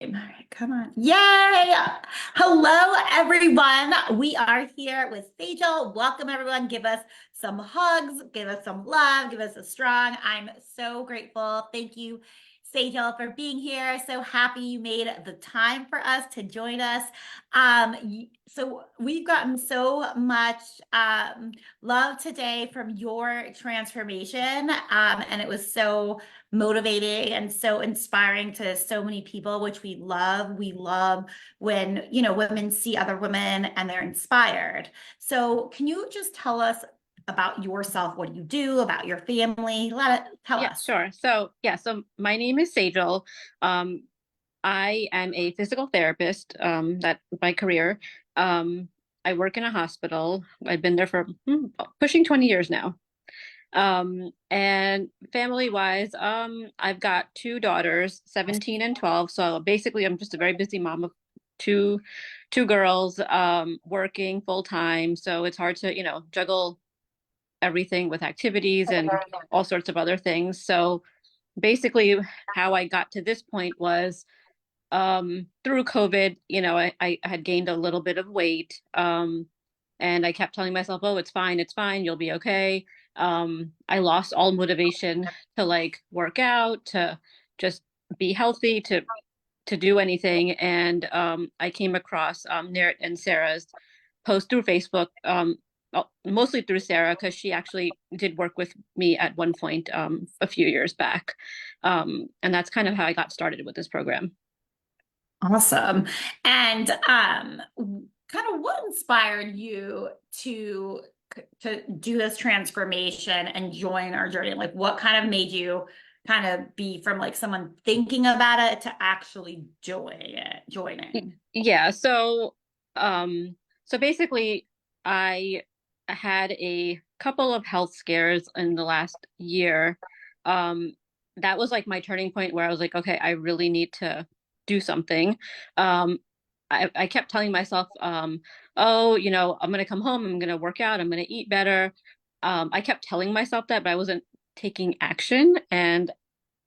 All right, come on. Yay! Hello, everyone. We are here with Sejal. Welcome, everyone. Give us some hugs, give us some love, give us a strong. I'm so grateful. Thank you, Sejal, for being here. So happy you made the time for us to join us. So we've gotten so much love today from your transformation, and it was so motivating and so inspiring to so many people, which we love. We love when, women see other women and they're inspired. So can you just tell us about yourself? What do you do, about your family? Tell Yeah, us. sure. So my name is Sejal. Um, I am a physical therapist, that my career. Um, I work in a hospital. I've been there for pushing 20 years now. And family wise, I've got two daughters, 17 and 12. So basically I'm just a very busy mom of two two girls, working full time. So it's hard to, juggle everything with activities and all sorts of other things. So basically how I got to this point was through COVID, I had gained a little bit of weight. And I kept telling myself, oh, it's fine, you'll be okay. I lost all motivation to like work out, to just be healthy, to do anything. And I came across Nerit and Sarah's post through Facebook, mostly through Sarah, because she actually did work with me at one point, a few years back. And that's kind of how I got started with this program. Awesome. And kind of what inspired you to do this transformation and join our journey? Like what kind of made you kind of be from like someone thinking about it to actually joining? Yeah, so basically I had a couple of health scares in the last year. Um, that was like my turning point where I was like, okay, I really need to do something. Um, I kept telling myself, oh, I'm gonna come home, I'm gonna work out, I'm gonna eat better. I kept telling myself that, but I wasn't taking action. And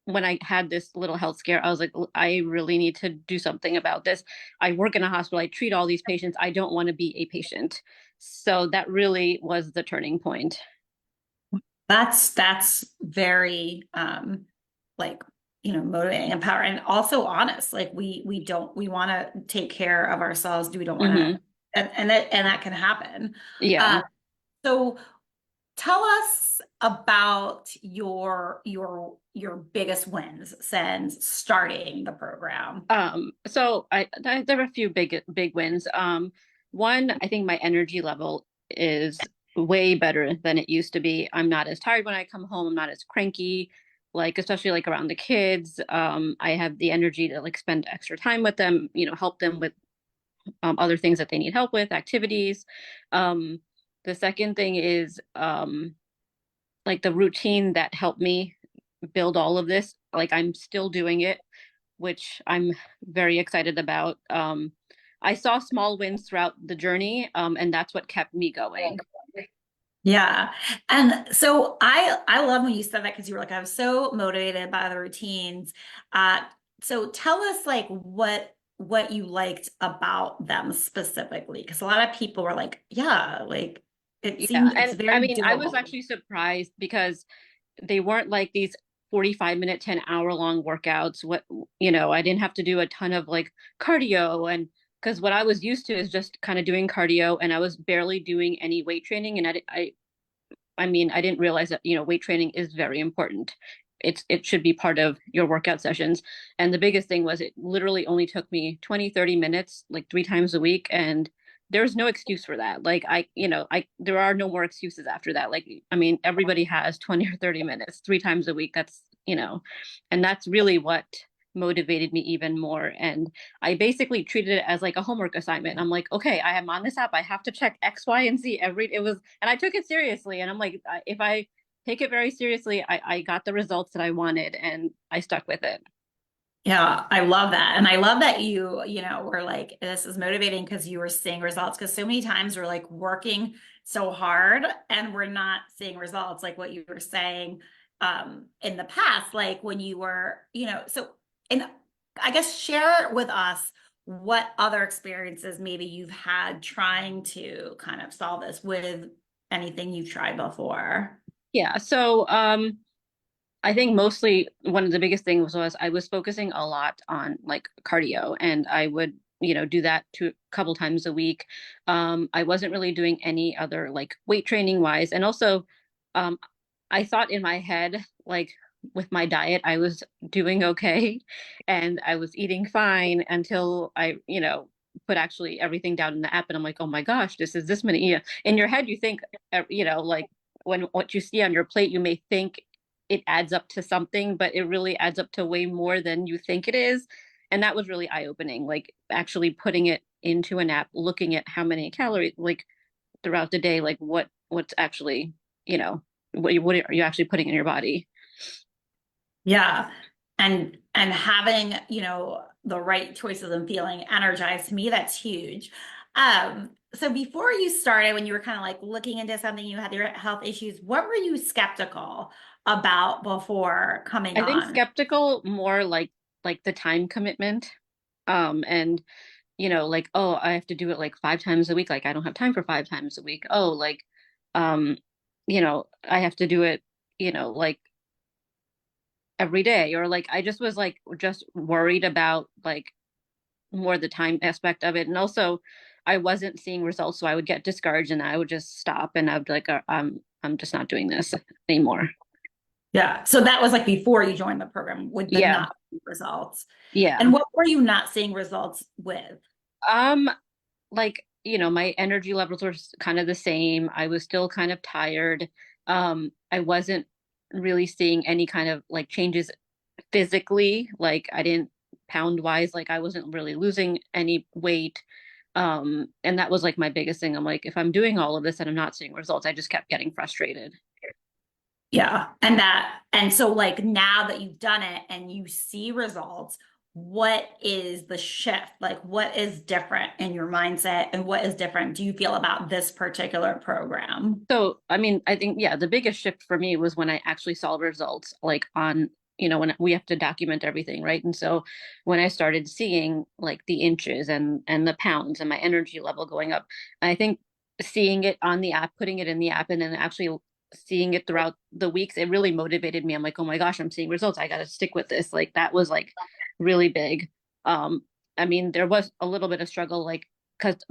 when I had this little health scare, I was like, I really need to do something about this. I work in a hospital, I treat all these patients. I don't want to be a patient. So that really was the turning point. That's very like motivating, empowering, and also honest. Like we want to take care of ourselves. Do we don't want to, Hmm. and that can happen. Yeah. Uh, so tell us about your biggest wins since starting the program. There were a few big wins. One, I think my energy level is way better than it used to be. I'm not as tired when I come home. I'm not as cranky, like especially like around the kids. I have the energy to like spend extra time with them, help them with other things that they need help with, activities. Um, the second thing is like the routine that helped me build all of this. Like I'm still doing it, which I'm very excited about. I saw small wins throughout the journey, and that's what kept me going. Yeah. And so I love when you said that because you were like, I was so motivated by the routines. Uh, so tell us like what you liked about them specifically. Because a lot of people were like, yeah, like it Yeah, seems it's and I very mean, I was doable. actually surprised because they weren't like these 45-minute, 10-hour long workouts. I didn't have to do a ton of like cardio, and because what I was used to is just kind of doing cardio, and I was barely doing any weight training. And I mean, I didn't realize that, weight training is very important. It should be part of your workout sessions. And the biggest thing was it literally only took me 20, 30 minutes, like three times a week. And there's no excuse for that. Like there are no more excuses after that. Like, I mean, everybody has 20 or 30 minutes, three times a week. And that's really what motivated me even more. And I basically treated it as like a homework assignment. I'm like, okay, I am on this app. I have to check X, Y, and Z and I took it seriously. And I'm like, if I take it very seriously, I got the results that I wanted and I stuck with it. Yeah, I love that. And I love that were like, this is motivating because you were seeing results. Because so many times we're like working so hard and we're not seeing results, like what you were saying in the past, like when you were, so and I guess share with us what other experiences maybe you've had trying to kind of solve this with anything you've tried before. Yeah. So I think mostly one of the biggest things was I was focusing a lot on like cardio, and I would, do that a couple times a week. I wasn't really doing any other like weight training wise. And also, um, I thought in my head, like with my diet, I was doing okay and I was eating fine until I, put actually everything down in the app. And I'm like, oh my gosh, this is this many. In your head, you think, like when what you see on your plate, you may think it adds up to something, but it really adds up to way more than you think it is. And that was really eye-opening, like actually putting it into an app, looking at how many calories like throughout the day, like what's actually, what are you actually putting in your body. Yeah. And having, the right choices and feeling energized, to me, that's huge. So before you started, when you were kind of like looking into something, you had your health issues, what were you skeptical about before coming I think on? skeptical more like the time commitment. And like, oh, I have to do it like 5 times a week. Like I don't have time for 5 times a week. Oh, like, um, I have to do it, like every day. Or like I just was like just worried about like more the time aspect of it. And also I wasn't seeing results, so I would get discouraged and I would just stop and I'd be like, I'm just not doing this anymore. Yeah. So that was like before you joined the program with the Yeah. not results. Yeah. And what were you not seeing results with? Um, like, my energy levels were kind of the same. I was still kind of tired. I wasn't really seeing any kind of like changes physically. Like I didn't pound wise, like I wasn't really losing any weight. And that was like my biggest thing. I'm like, if I'm doing all of this and I'm not seeing results, I just kept getting frustrated. Yeah. And so like now that you've done it and you see results, what is the shift? Like what is different in your mindset and what is different do you feel about this particular program? So, I mean, I think, yeah, the biggest shift for me was when I actually saw results, like on, when we have to document everything, right? And so when I started seeing like the inches and the pounds and my energy level going up, I think seeing it on the app, putting it in the app, and then actually seeing it throughout the weeks, it really motivated me. I'm like, oh my gosh, I'm seeing results. I got to stick with this. Like that was like really big. Um, I mean, there was a little bit of struggle, like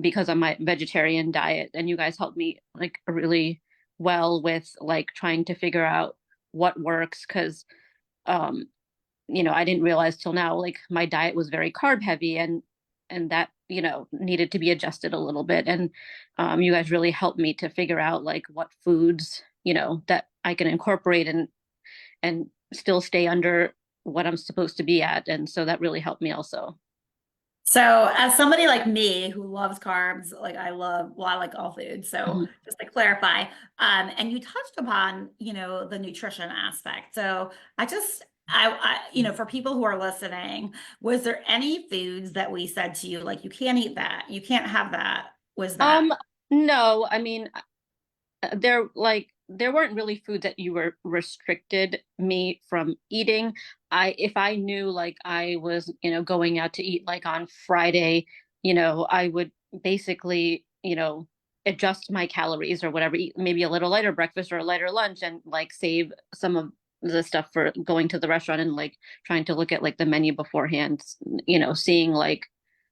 because of my vegetarian diet, and you guys helped me like really well with like trying to figure out what works, because um I didn't realize till now like my diet was very carb heavy, and that needed to be adjusted a little bit. And you guys really helped me to figure out like what foods that I can incorporate and still stay under what I'm supposed to be at, and so that really helped me also. So, as somebody like me who loves carbs, like I like all foods. So, Mhm. just to clarify, and you touched upon, the nutrition aspect. So, for people who are listening, was there any foods that we said to you, like, you can't eat that, you can't have that? Was that? um no, I mean, there weren't really foods that you were restricted me from eating. If I knew like I was going out to eat like on Friday, I would basically adjust my calories or whatever, eat maybe a little lighter breakfast or a lighter lunch, and like save some of the stuff for going to the restaurant, and like trying to look at like the menu beforehand, seeing like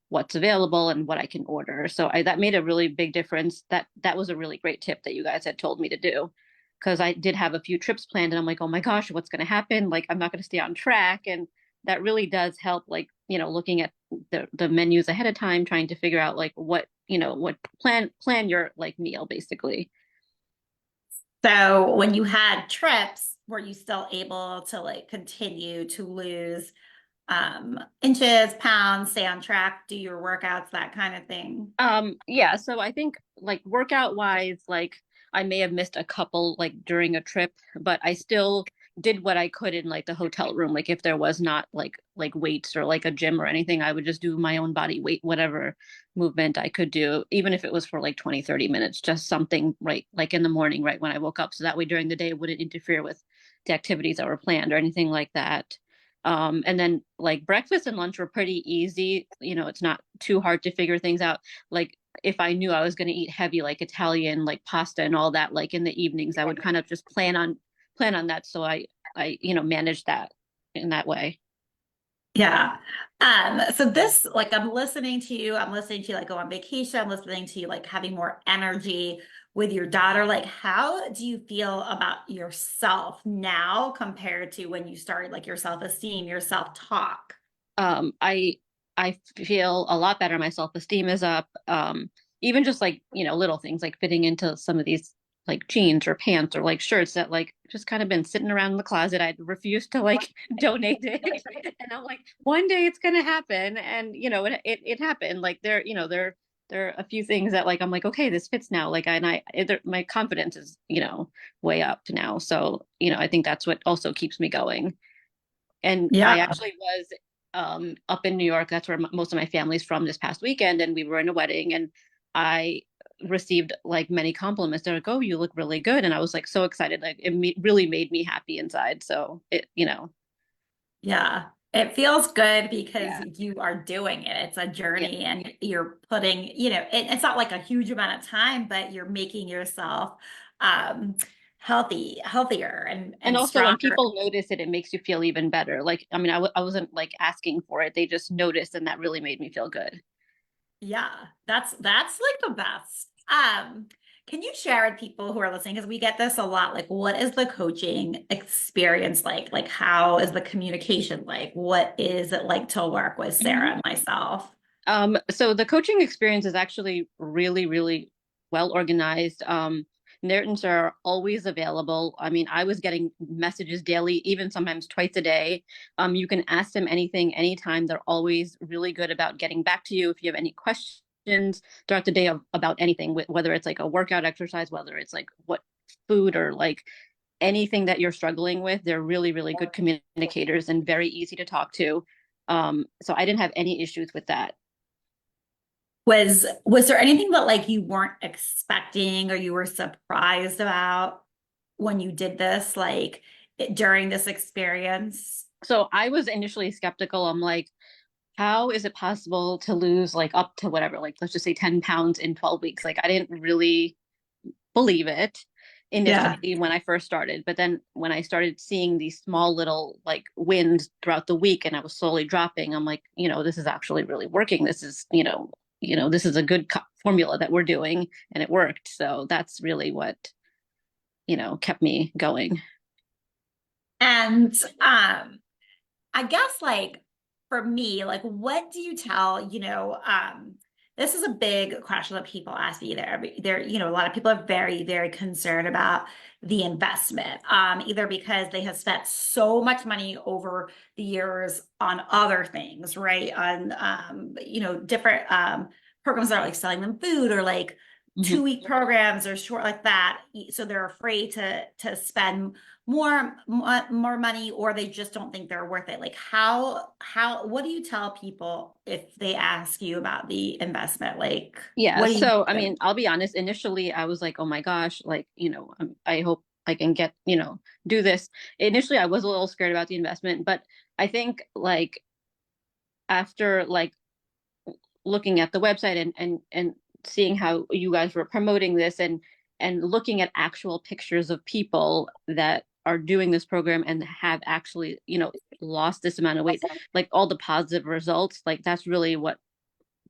what's available and what I can order. So that made a really big difference. That was a really great tip that you guys had told me to do, because I did have a few trips planned and I'm like, oh my gosh, what's going to happen? Like I'm not going to stay on track. And that really does help, like, looking at the menus ahead of time, trying to figure out like what plan your like meal basically. So, when you had trips, were you still able to like continue to lose inches, pounds, stay on track, do your workouts, that kind of thing? Yeah, so I think like workout wise, like I may have missed a couple like during a trip, but I still did what I could in like the hotel room. Like if there was not like weights or like a gym or anything, I would just do my own body weight, whatever movement I could do, even if it was for like 20, 30 minutes, just something right like in the morning, right when I woke up. So that way during the day it wouldn't interfere with the activities that were planned or anything like that. And then like breakfast and lunch were pretty easy. It's not too hard to figure things out. Like if I knew I was going to eat heavy, like Italian, like pasta and all that, like in the evenings, I would kind of just plan on that. So I manage that in that way. Yeah. So this, like, I'm listening to you like go on vacation, I'm listening to you like having more energy with your daughter. Like, how do you feel about yourself now compared to when you started, like your self-esteem, your self-talk? I feel a lot better. My self-esteem is up. Even just like, little things like fitting into some of these like jeans or pants or like shirts that like just kind of been sitting around in the closet. I'd refused to like donate it. And I'm like, one day it's gonna happen. And it happened. Like there are a few things that like I'm like, okay, this fits now. Like my confidence is, way up now. So, I think that's what also keeps me going. And I Yeah. actually was up in New York. That's where most of my family's from this past weekend, and we were in a wedding, and I received like many compliments. They're like, "Oh, you look really good," and I was like so excited. Like really made me happy inside. So Yeah. It feels good because yeah. you are doing it. It's a Yeah. journey and you're putting, it's not like a huge amount of time, but you're making yourself um healthier And and also when stronger. people notice it, it makes you feel even better. Like, I mean, I wasn't like asking for it. They just noticed, and that really made me feel good. Yeah, that's like the best. Can you share with people who are listening, because we get this a lot, like what is the coaching experience like? Like how is the communication like? What is it like to work with Sarah and myself? So the coaching experience is actually really, really well organized. Narrators are always available. I mean, I was getting messages daily, even sometimes twice a day. You can ask them anything, anytime. They're always really good about getting back to you if you have any questions throughout the day about anything, whether it's like a workout exercise, whether it's like what food or like anything that you're struggling with. They're really, really good communicators and very easy to talk to. So I didn't have any issues with that. Was there anything that like you weren't expecting or you were surprised about when you did this, like during this experience? So I was initially skeptical. I'm like, how is it possible to lose like up to whatever, like let's just say 10 pounds in 12 weeks? Like I didn't really believe it Yeah. initially when I first started. But then when I started seeing these small little like wins throughout the week and I was slowly dropping, I'm like, this is actually really working. This is, this is a good formula that we're doing and it worked. So that's really what, kept me going. And I guess like for me, like what do you tell, this is a big question that people ask me there. A lot of people are very, very concerned about the investment, either because they have spent so much money over the years on other things, right? On different programs that are like selling them food or like Mhm. 2 week programs or short like that. So they're afraid to spend more money, or they just don't think they're worth it. Like what do you tell people if they ask you about the investment? Like Yeah. what do you So, I think? mean, I'll be honest, initially I was like, oh my gosh, like, I hope I can get, do this. Initially, I was a little scared about the investment, but I think like after like looking at the website and seeing how you guys were promoting this and looking at actual pictures of people that are doing this program and have actually, lost this amount of weight, like all the positive results, like that's really what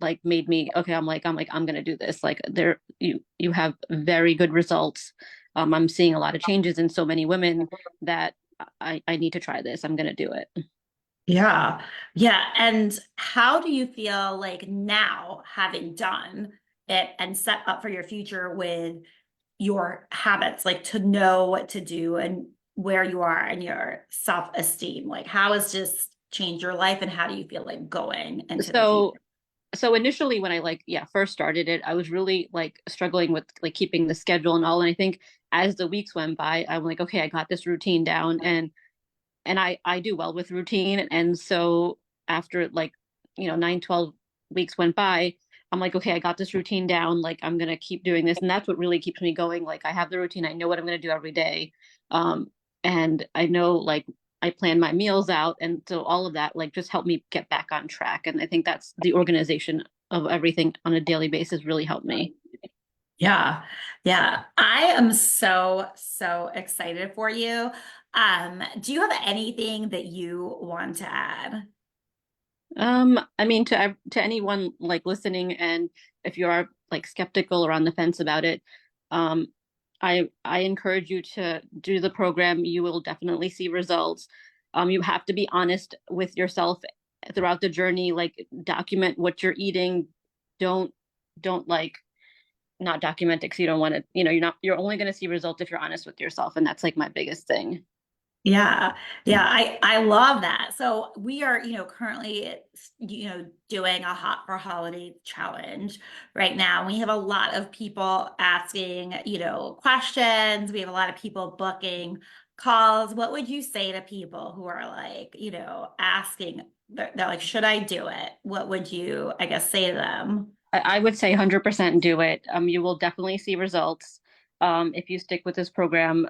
like made me okay. I'm gonna do this. Like there you have very good results. I'm seeing a lot of changes in so many women that I need to try this. I'm gonna do it. Yeah. Yeah. And how do you feel like now, having done it and set up for your future with your habits, like to know what to do and where you are and your self-esteem? Like how has this changed your life and how do you feel like going into the future? So initially when I like first started it, I was really like struggling with like keeping the schedule and all. And I think as the weeks went by, I'm like, okay, I got this routine down, and I do well with routine. And so after like 9, 12 weeks went by, I'm like, okay, I got this routine down. Like I'm gonna keep doing this, and that's what really keeps me going. Like I have the routine, I know what I'm gonna do every day, um, and I know like I plan my meals out. And so all of that like just helped me get back on track. And I think that's the organization of everything on a daily basis really helped me. Yeah. Yeah. I am so, so excited for you. Do you have anything that you want to add? I mean, to anyone like listening, and if you are like skeptical or on the fence about it, um, I encourage you to do the program. You will definitely see results. You have to be honest with yourself throughout the journey. Like document what you're eating. Don't don't like not document it because you don't want to. You know, you're only going to see results if you're honest with yourself, and that's like my biggest thing. Yeah, yeah, I love that. So we are, currently, doing a Hot for Holiday challenge right now. We have a lot of people asking, questions. We have a lot of people booking calls. What would you say to people who are like, asking, they're like, should I do it? What would you, I guess, say to them? I would say 100% do it. You will definitely see results. If you stick with this program,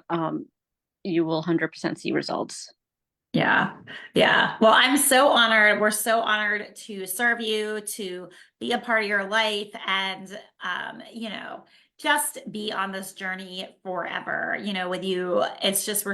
you will 100% see results. Yeah. Yeah. Well, I'm so honored. We're so honored to serve you, to be a part of your life and just be on this journey forever, with you. It's just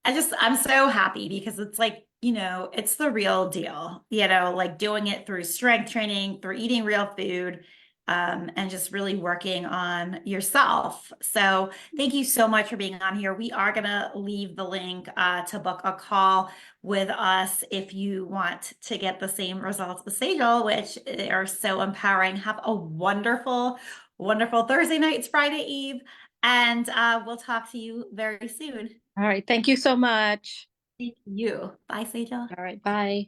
I'm so happy because it's like, it's the real deal, like doing it through strength training, through eating real food, and just really working on yourself. So thank you so much for being on here. We are going to leave the link to book a call with us if you want to get the same results as Sejal, which are so empowering. Have a wonderful, wonderful Thursday night, Friday Eve, and we'll talk to you very soon. All right. Thank you so much. Thank you. Bye, Sejal. All right. Bye.